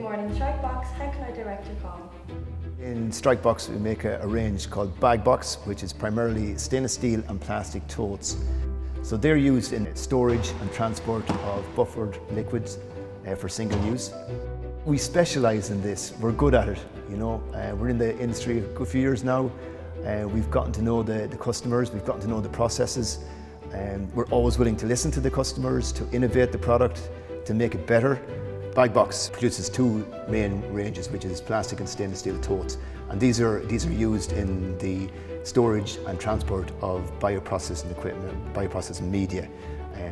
morning, Strikebox. How can I direct your call? In Strikebox we make a range called Bagbox, which is primarily stainless steel and plastic totes. So they're used in storage and transport of buffered liquids for single use. We specialise in this, we're good at it, you know. We're in the industry a good few years now. We've gotten to know the customers, we've gotten to know the processes. We're always willing to listen to the customers, to innovate the product, to make it better. Bagbox produces two main ranges, which is plastic and stainless steel totes. And these are used in the storage and transport of bioprocessing equipment, bioprocessing media.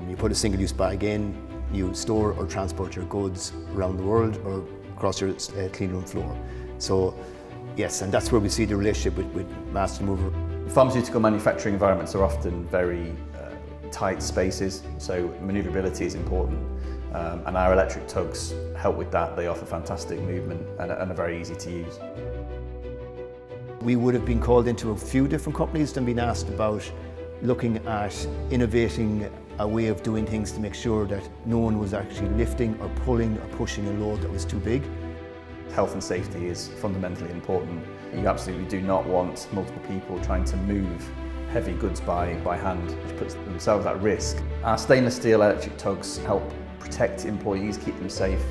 You put a single-use bag in, you store or transport your goods around the world or across your cleanroom floor. So yes, and that's where we see the relationship with MasterMover. Pharmaceutical manufacturing environments are often very tight spaces, so manoeuvrability is important. And our electric tugs help with that. They offer fantastic movement and are very easy to use. We would have been called into a few different companies and been asked about looking at innovating a way of doing things to make sure that no one was actually lifting or pulling or pushing a load that was too big. Health and safety is fundamentally important. You absolutely do not want multiple people trying to move heavy goods by hand, which puts themselves at risk. Our stainless steel electric tugs help protect employees, keep them safe.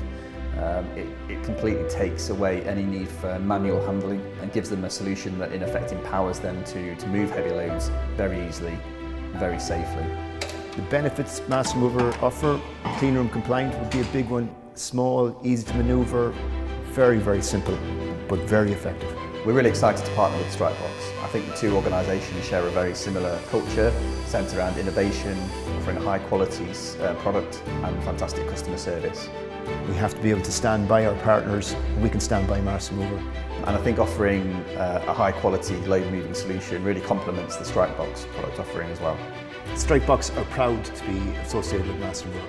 It completely takes away any need for manual handling and gives them a solution that in effect empowers them to move heavy loads very easily, very safely. The benefits MasterMover offer, cleanroom compliant would be a big one. Small, easy to manoeuvre, very, very simple, but very effective. We're really excited to partner with Strikebox. I think the two organisations share a very similar culture, centred around innovation, offering a high quality product and fantastic customer service. We have to be able to stand by our partners, and we can stand by MasterMover. And I think offering a high quality load moving solution really complements the Strikebox product offering as well. Strikebox are proud to be associated with MasterMover.